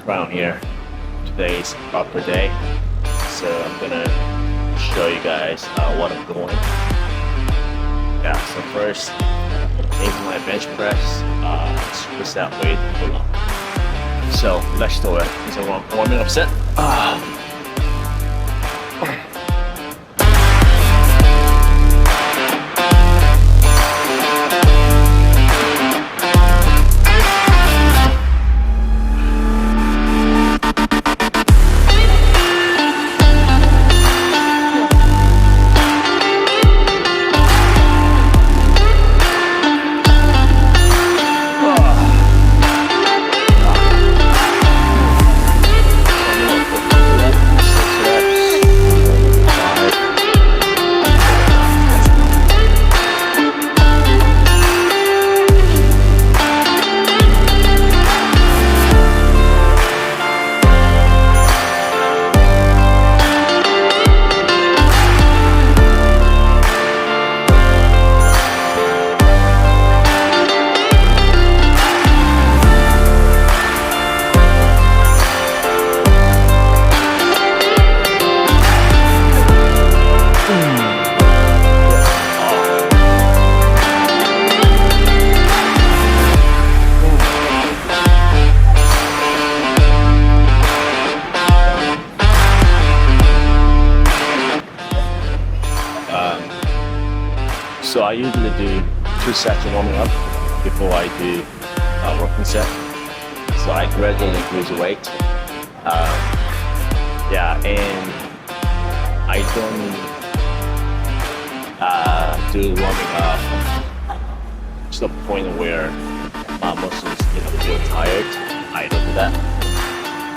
background here. Today is proper day, so I'm gonna show you guys what I'm doing. Yeah, so first, incline bench press, superset weight pull up. So let's do it. It's a warming up set. So I usually do 2 sets of warming up before I do a working set. So I gradually increase weight. Yeah, and I don't do warming up to the point where my muscles feel tired. I don't do that.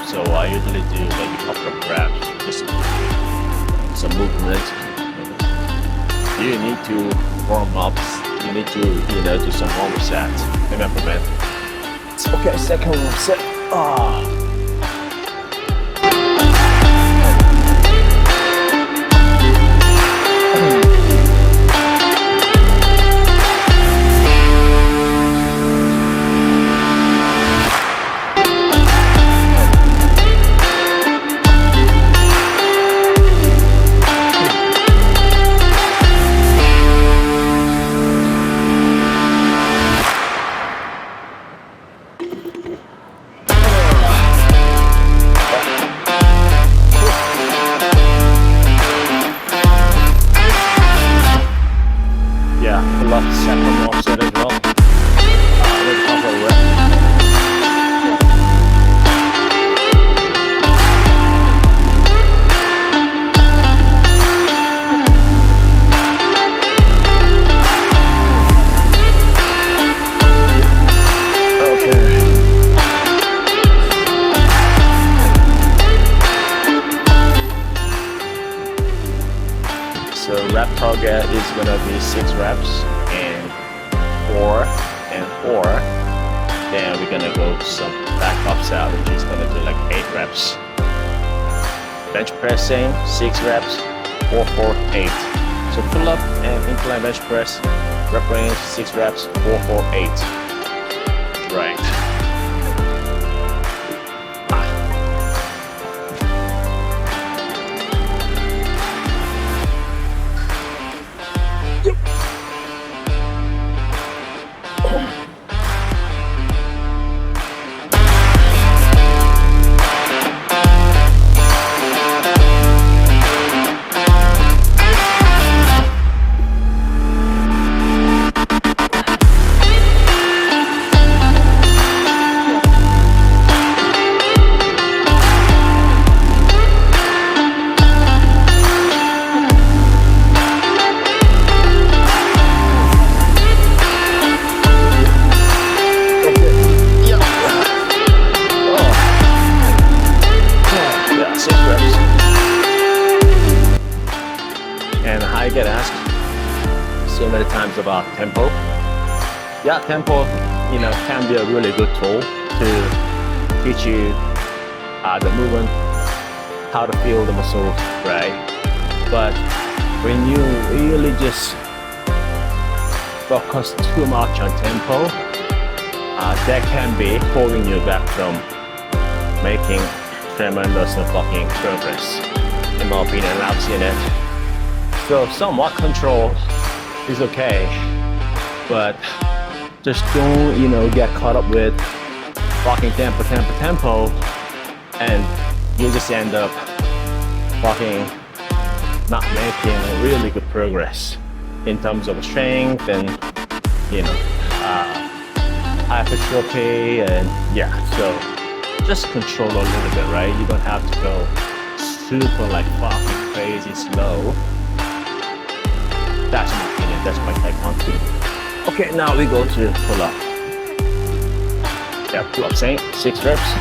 So I usually do maybe a couple of reps, just some movement. You need to warm up. You need to, do some warm sets. Remember, man. Okay, second warm set. Second warm set as well. With a couple of reps. So rep target is gonna be 6 reps and 4 and 4. Then we're gonna go to some back up set, which is gonna do like 8 reps. Bench press same, 6 reps, 4, 4, 8. So pull up and incline bench press, rep range 6 reps, 4, 4, 8. Right. And I get asked so many times about tempo. Yeah, tempo, can be a really good tool to teach you the movement, how to feel the muscle, right? But when you really just focus too much on tempo, that can be holding you back from making tremendous fucking progress, in my opinion, and I've seen it. So somewhat control is okay, but just don't, get caught up with fucking tempo, and you just end up fucking not making really good progress in terms of strength and hypertrophy, and so just control a little bit, right? You don't have to go super like fucking crazy slow. That's my opinion, that's my take on it. Okay, now we go to pull up. Yeah, pull up, same 6 reps.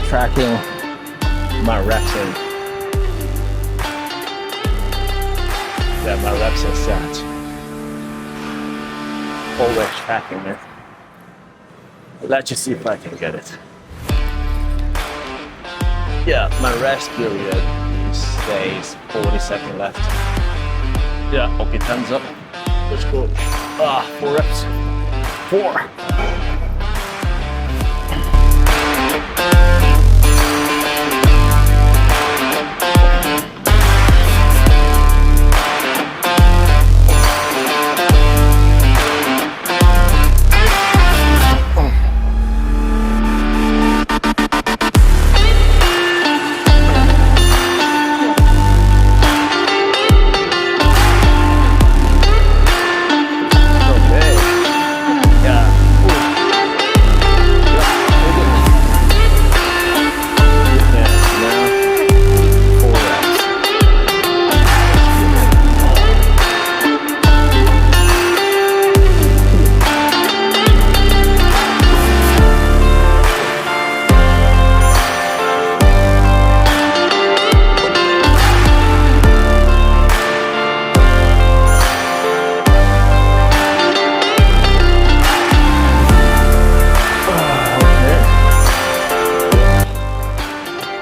Tracking my reps in. My reps and sets. Always tracking it. Let's just see if I can get it. Yeah, my rest period stays 40 seconds left. Yeah, okay, thumbs up. Let's go. 4 reps. 4.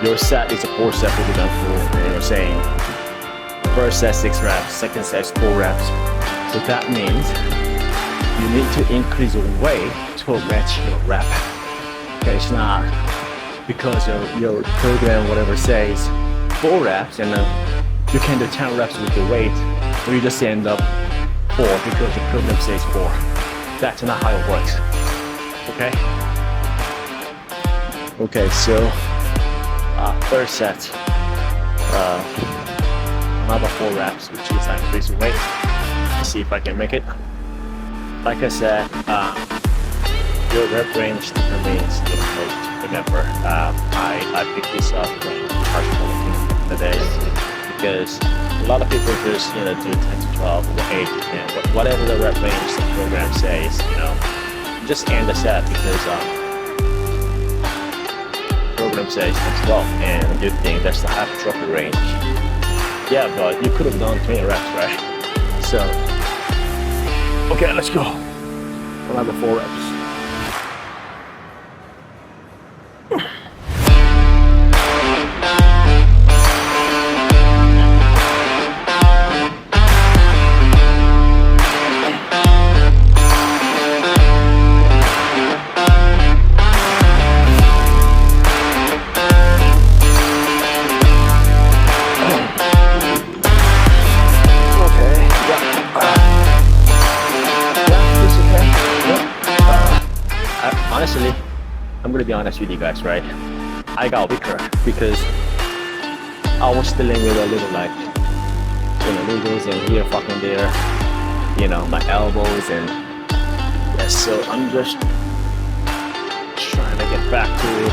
Your set is a 4-set we've done for, saying first set 6 reps, second set 4 reps. So that means you need to increase your weight to match your rep. Okay, it's not because your program, whatever says 4 reps, and then you can do 10 reps with your weight, or you just end up 4 because the program says 4. That's not how it works. Okay, so first set, another 4 reps, which is increase weight. Let's see if I can make it. Like I said, your rep range determines your weight. Remember, I picked this up from personal today because a lot of people just do 10 to 12 or 8 to 10, whatever the rep range the program says. Just end the set because program says it's 12, and you think that's the hypertrophy range. Yeah, but you could have done 20 reps, right? So, okay, let's go. Another 4 reps. Honestly, I'm gonna be honest with you guys, right? I got weaker because I was dealing with a little noodles and here, fucking there, my elbows, and so I'm just trying to get back to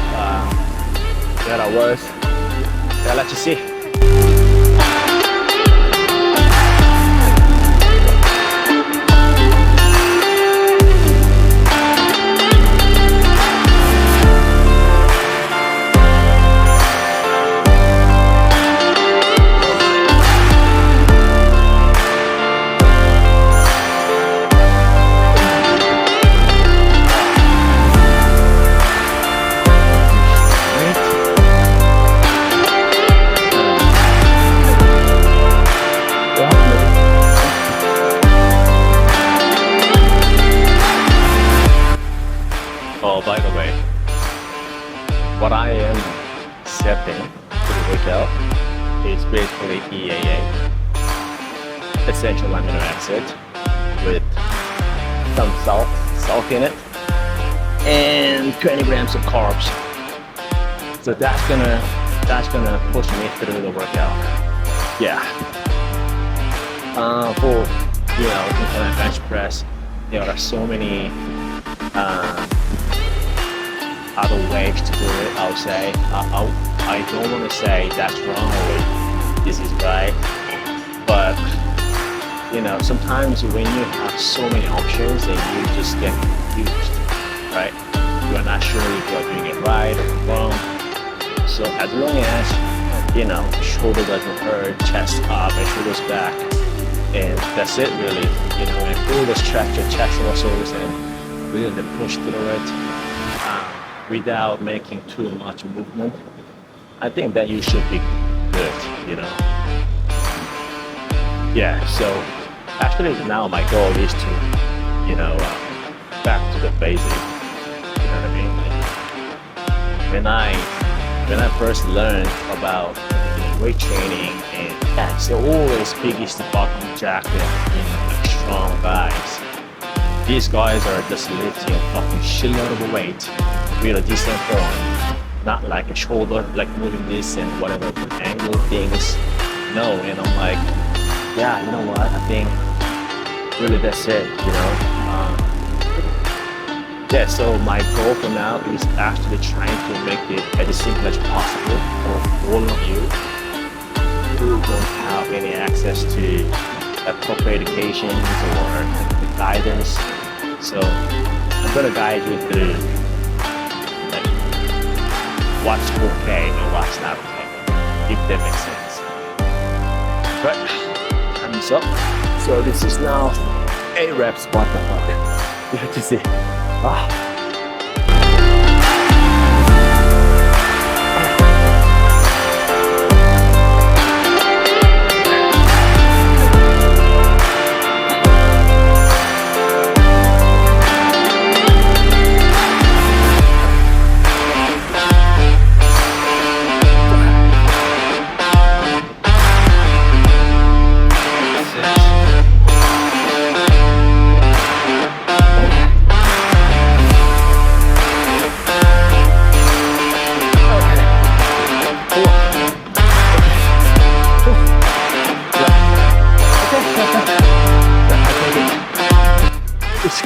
There I was. I'll let you see. Oh, by the way, what I am setting to the workout is basically EAA, essential amino acid, with some salt in it, and 20 grams of carbs. So that's gonna push me through the workout. Yeah. For incline bench press, there are so many other ways to do it. I would say I don't want to say that's wrong or this is right, but sometimes when you have so many options and you just get confused, right? You are not sure if you are doing it right or wrong. So as long as shoulder doesn't hurt, chest up and shoulders back, and that's it really. And fully stretch your chest muscles and really push through it without making too much movement. I think that you should be good. Yeah. So actually now my goal is to back to the basic. You know what I mean? When I first learned about weight training and it's always biggest bottom jacket, like strong guys. These guys are just lifting a fucking shitload of weight with a decent form, not like a shoulder, like moving this and whatever angle things. No, and I'm like, yeah, you know what? I think really that's it. Yeah. So my goal for now is actually trying to make it as simple as possible for all of you who don't have any access to appropriate educations or the guidance. So I'm gonna guide you through like what's okay and what's not okay, if that makes sense. Right, time's up. So this is now 8 reps. What the fuck? You have to see.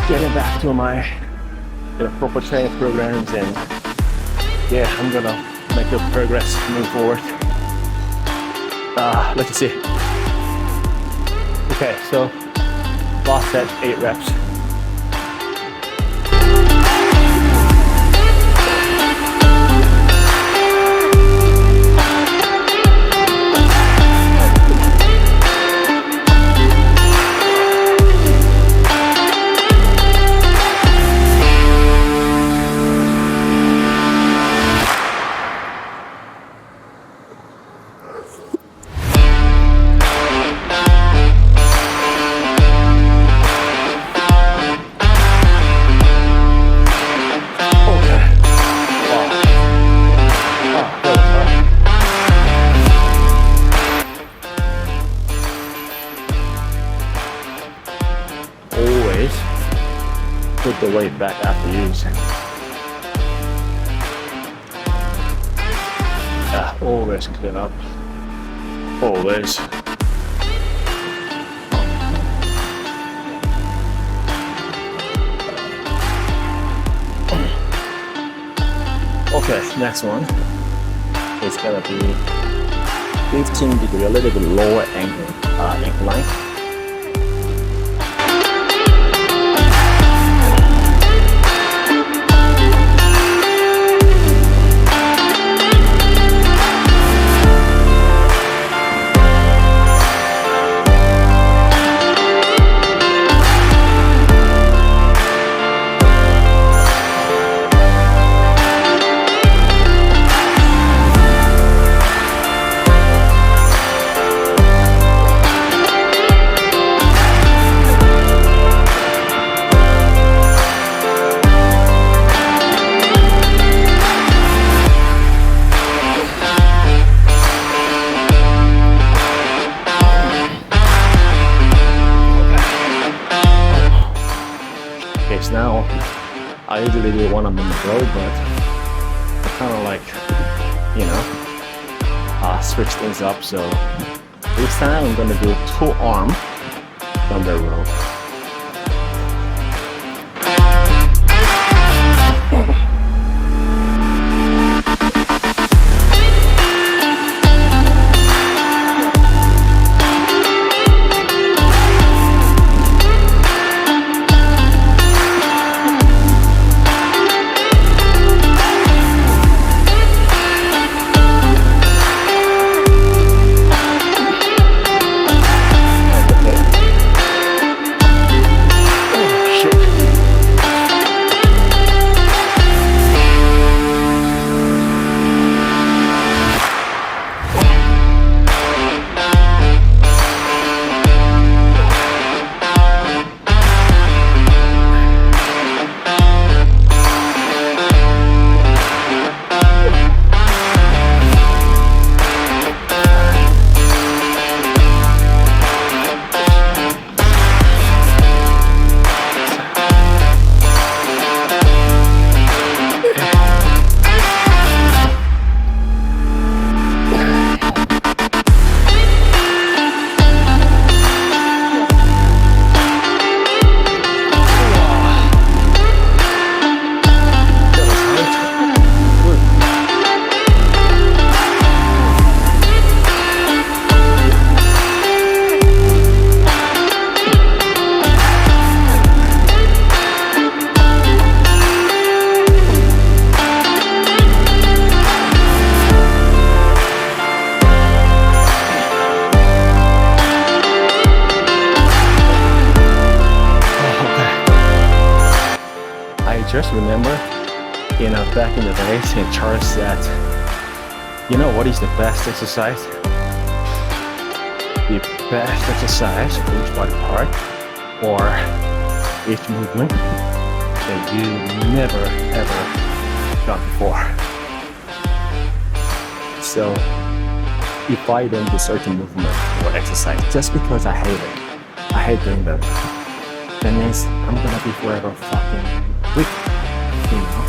Getting back to my proper training programs, and yeah, I'm gonna make good progress moving forward. Let's see. Okay, so last set, 8 reps. Put the weight back after using. Always clean up. Always. Okay, next one. it's gonna be 15 degree, a little bit lower angle incline. Okay, so now I usually do one on the row, but I kind of like, you know, switch things up. So this time I'm gonna do 2 arm dumbbell row. Just remember, you know, back in the days, and Charles said, you know what is the best exercise? The best exercise for each body part or each movement that you never ever done before. So if I don't do certain movement or exercise just because I hate doing them, that means I'm gonna be forever fucking weak, you know,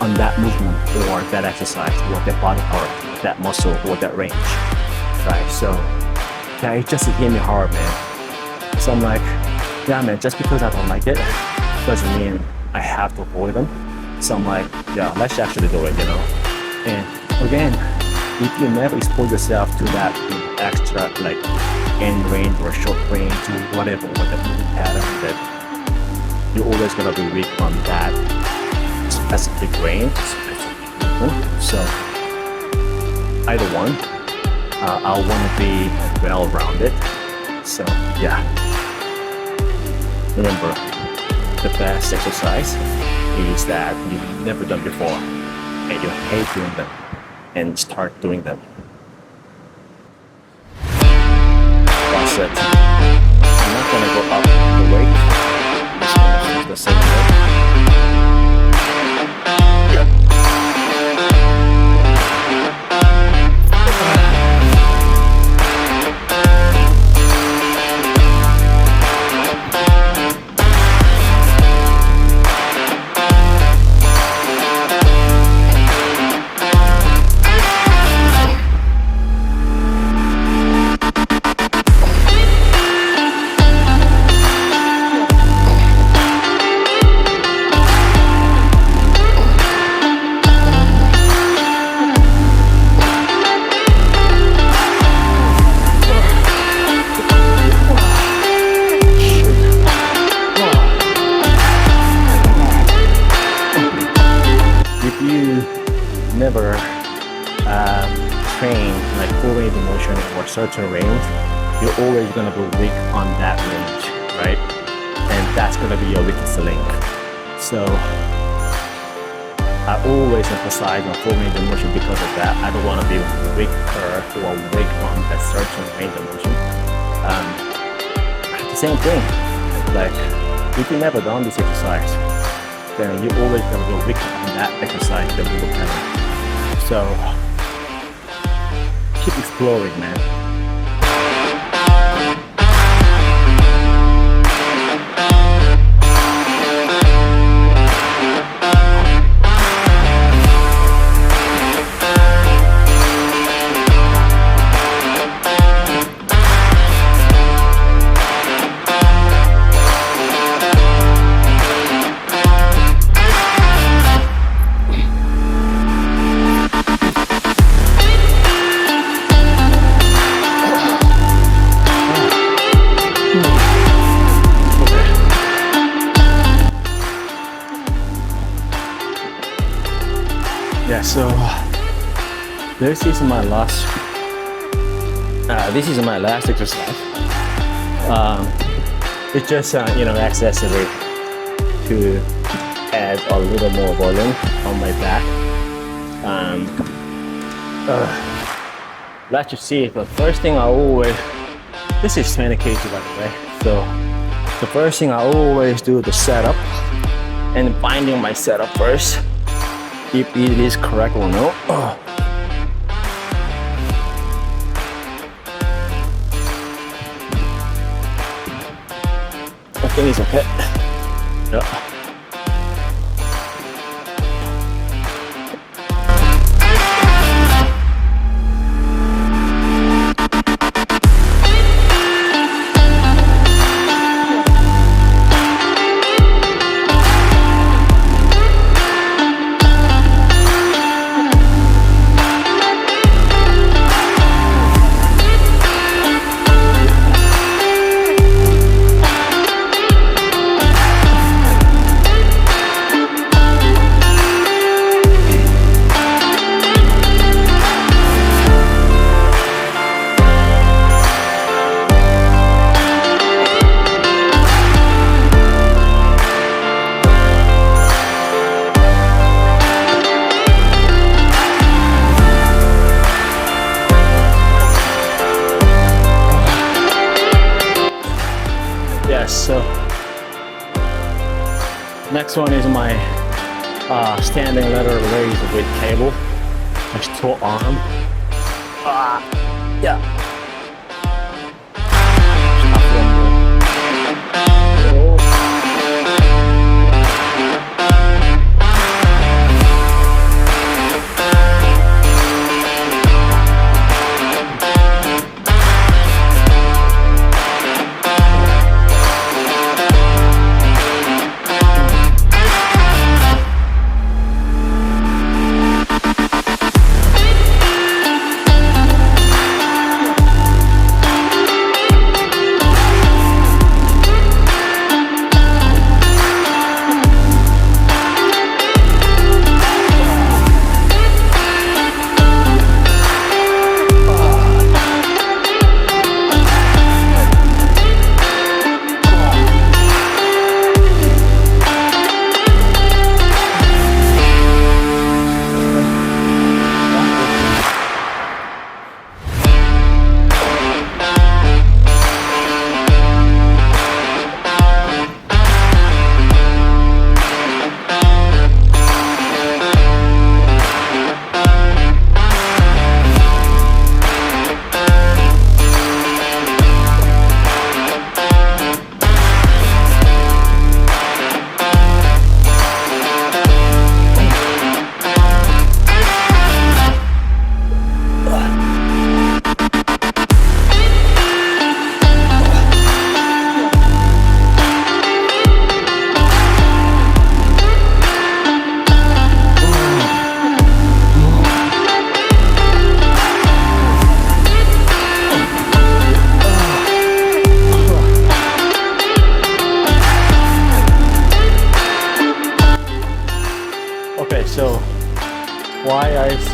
on that movement or that exercise or that body part, that muscle or that range, right? So yeah, it just hit me hard, man. So I'm like, yeah, man, just because I don't like it doesn't mean I have to avoid them. So I'm like, yeah, let's actually do it, you know. And again, if you never expose yourself to that extra like end range or short range or whatever, with the movement pattern, that you're always gonna be weak on that specific range, specific movement. So either one, I want to be well-rounded. So yeah, remember, the best exercise is that you've never done before and you hate doing them, and start doing them. That's it. I'm not gonna go up the weight. I'm just gonna use the same weight. train like full range of motion or certain range, you're always going to be weak on that range, right? And that's going to be your weakest link. So I always emphasize on full range of motion because of that. I don't want to be weaker or weak on that certain range of motion. The same thing, like if you've never done this exercise, then you're always going to be weak on that exercise that we were planning. So keep exploring, man. Yeah, so this is my last exercise. It's just accessory to add a little more volume on my back. Let you see, but first thing this is 20 kg by the way. So the first thing I always do the setup and finding my setup first. If it is correct or no. I think it's okay. Yeah. So next one is my standing lateral raise with cable, just short arm. Yeah.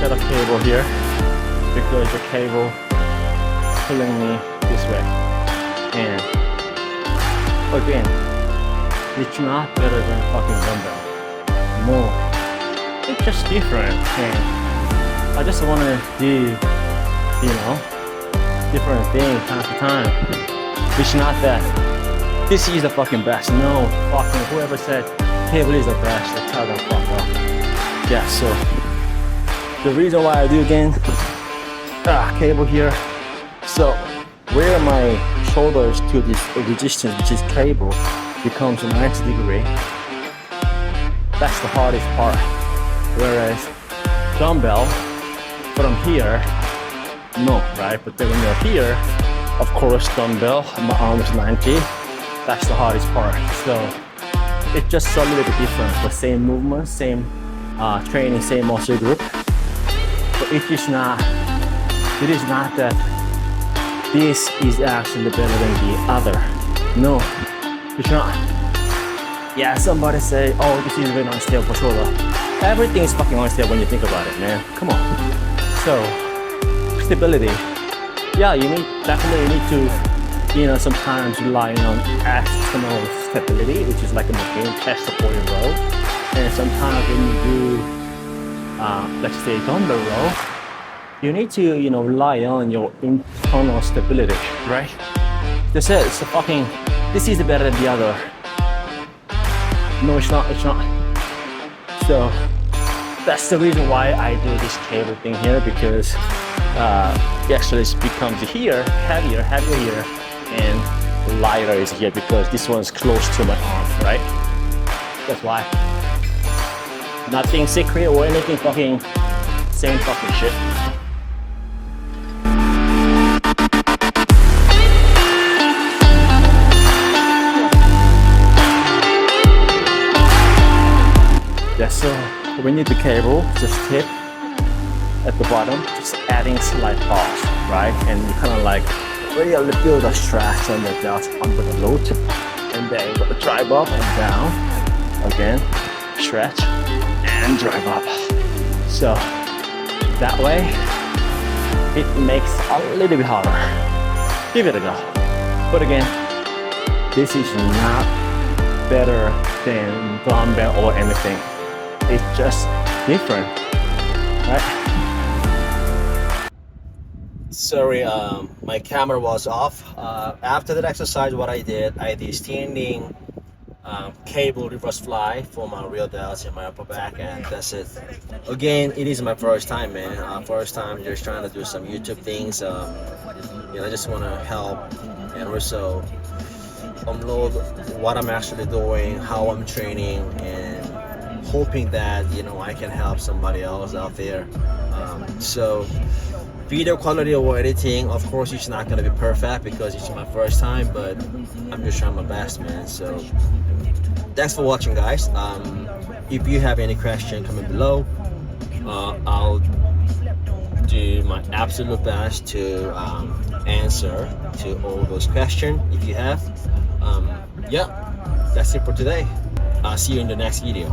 set of cable here because the cable pulling me this way. And again, it's not better than a fucking dumbbell. No, it's just different. And I just want to do, you know, different things time to time. It's not that this is the fucking best. No, fucking whoever said cable is the best, they tell them fuck off. Yeah, so the reason why I do again, cable here. So where my shoulders to this resistance, which is cable, becomes 90 degree. That's the hardest part. Whereas dumbbell from here, no, right? But then when you're here, of course, dumbbell, my arm is 90. That's the hardest part. So it's just a little bit different. The same movement, same training, same muscle group. But it is not that this is actually better than the other. No, it's not. Yeah, somebody say, oh, this is very unstable for shoulder. Everything is fucking unstable when you think about it, man. Come on. So, stability. Yeah, definitely need to, you know, sometimes rely on external stability, which is like a machine test for your row. And sometimes when you do, let's say dumbbell row, you need to, you know, rely on your internal stability, right? That's it. It's a fucking, this is better than the other. No, it's not. So that's the reason why I do this cable thing here, because it actually becomes heavier here, and lighter is here because this one's close to my arm, right? That's why. Nothing secret or anything, fucking same fucking shit. Yeah, so when you do cable, just tip at the bottom, just adding slight pause, right? And you kind of like really build a stretch on your delts under the load, and then you got the drive up and down. Again, stretch and drive up. So that way, it makes a little bit harder. Give it a go. But again, this is not better than dumbbell or anything. It's just different, right? Sorry, my camera was off. After that exercise, what I did standing cable reverse fly for my rear delts and my upper back, and that's it. Again, it is my first time, man. First time just trying to do some YouTube things. You know, I just want to help and also unload what I'm actually doing, how I'm training, and hoping that, you know, I can help somebody else out there. So video quality or editing, of course, it's not going to be perfect because it's my first time, but I'm just trying my best, man. So thanks for watching, guys. If you have any question, comment below. I'll do my absolute best to answer to all those questions if you have. Yeah, that's it for today. I'll see you in the next video.